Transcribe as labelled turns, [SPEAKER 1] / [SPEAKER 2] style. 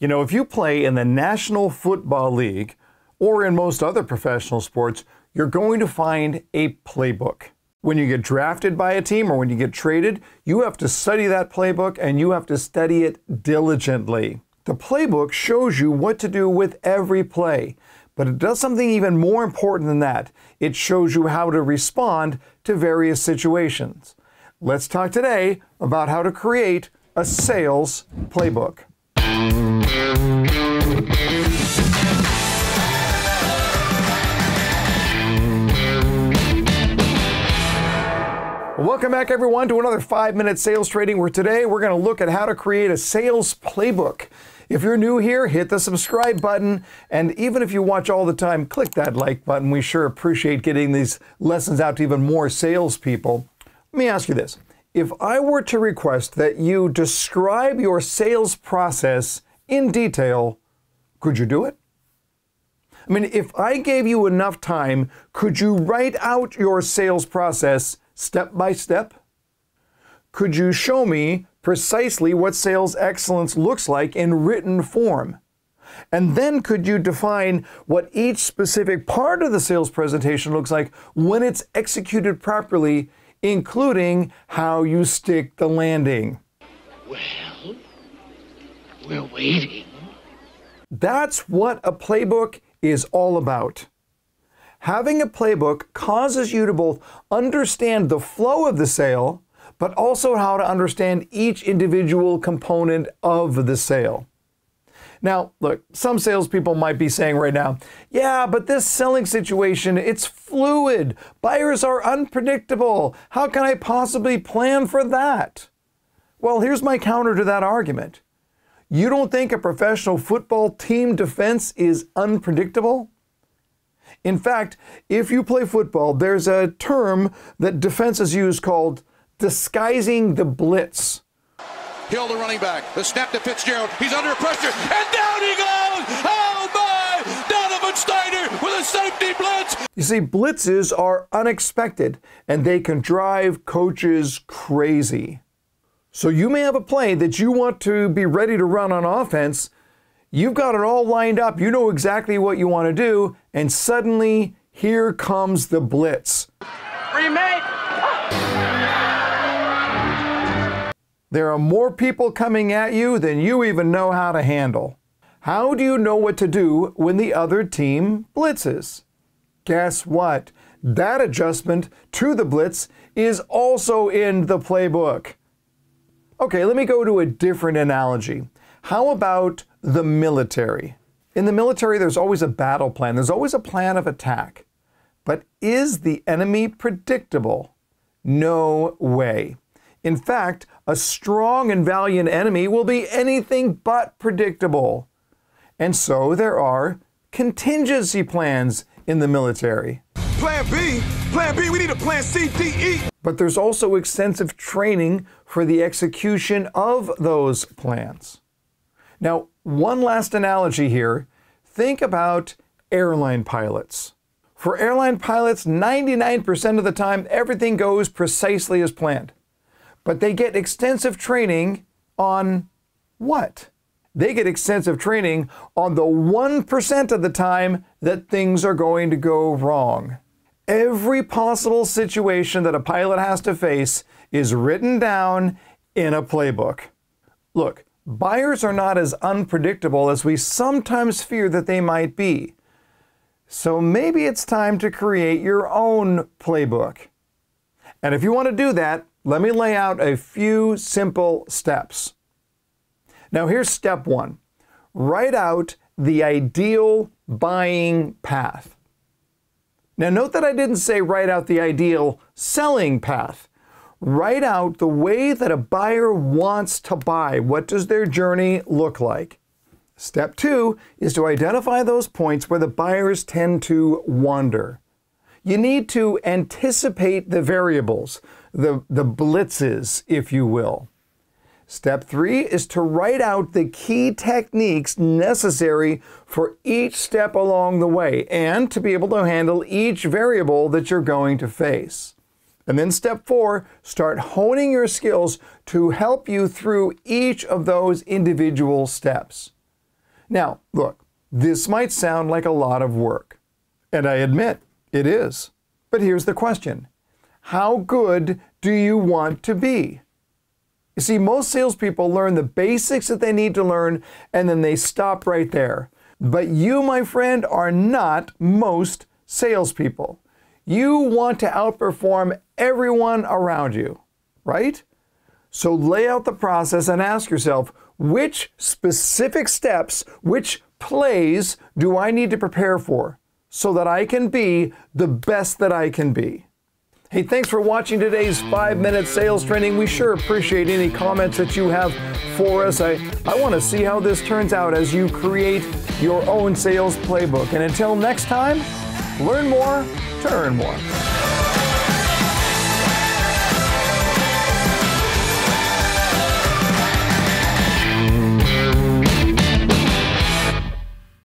[SPEAKER 1] You know, if you play in the National Football League or in most other professional sports, you're going to find a playbook. When you get drafted by a team or when you get traded, you have to study that playbook and you have to study it diligently. The playbook shows you what to do with every play, but it does something even more important than that. It shows you how to respond to various situations. Let's talk today about how to create a sales playbook. Welcome back, everyone, to another 5-minute sales trading, where today we're going to look at how to create a sales playbook. If you're new here, hit the subscribe button, and even if you watch all the time, click that like button. We sure appreciate getting these lessons out to even more salespeople. Let me ask you this. If I were to request that you describe your sales process in detail, could you do it? I mean, if I gave you enough time, could you write out your sales process step by step? Could you show me precisely what sales excellence looks like in written form? And then could you define what each specific part of the sales presentation looks like when it's executed properly, including how you stick the landing?
[SPEAKER 2] Well, we're waiting.
[SPEAKER 1] That's what a playbook is all about. Having a playbook causes you to both understand the flow of the sale, but also how to understand each individual component of the sale. Now, look, some salespeople might be saying right now, yeah, but this selling situation, it's fluid. Buyers are unpredictable. How can I possibly plan for that? Well, here's my counter to that argument. You don't think a professional football team defense is unpredictable? In fact, if you play football, there's a term that defenses use called disguising the blitz.
[SPEAKER 3] Hill, the running back. The snap to Fitzgerald. He's under pressure. And down he goes! Oh my! Donovan Snyder with a safety blitz!
[SPEAKER 1] You see, blitzes are unexpected, and they can drive coaches crazy. So you may have a play that you want to be ready to run on offense. You've got it all lined up. You know exactly what you want to do, and suddenly, here comes the blitz.
[SPEAKER 2] Remake!
[SPEAKER 1] There are more people coming at you than you even know how to handle. How do you know what to do when the other team blitzes? Guess what? That adjustment to the blitz is also in the playbook. Okay, let me go to a different analogy. How about the military? In the military, there's always a battle plan. There's always a plan of attack. But is the enemy predictable? No way. In fact, a strong and valiant enemy will be anything but predictable. And so there are contingency plans in the military.
[SPEAKER 4] Plan B, we need a plan C, D, E.
[SPEAKER 1] But there's also extensive training for the execution of those plans. Now, one last analogy here. Think about airline pilots. For airline pilots, 99% of the time, everything goes precisely as planned. But they get extensive training on what? They get extensive training on the 1% of the time that things are going to go wrong. Every possible situation that a pilot has to face is written down in a playbook. Look, buyers are not as unpredictable as we sometimes fear that they might be. So maybe it's time to create your own playbook. And if you want to do that, let me lay out a few simple steps. Now here's step one. Write out the ideal buying path. Now note that I didn't say write out the ideal selling path. Write out the way that a buyer wants to buy. What does their journey look like? Step two is to identify those points where the buyers tend to wander. You need to anticipate the variables, the blitzes, if you will. Step three is to write out the key techniques necessary for each step along the way and to be able to handle each variable that you're going to face. And then step four, start honing your skills to help you through each of those individual steps. Now, look, this might sound like a lot of work, and I admit it is. But here's the question. How good do you want to be? You see, most salespeople learn the basics that they need to learn, and then they stop right there. But you, my friend, are not most salespeople. You want to outperform everyone around you, right? So lay out the process and ask yourself, which specific steps, which plays do I need to prepare for so that I can be the best that I can be? Hey, thanks for watching today's 5-minute sales training. We sure appreciate any comments that you have for us. I want to see how this turns out as you create your own sales playbook. And until next time, learn more to earn more.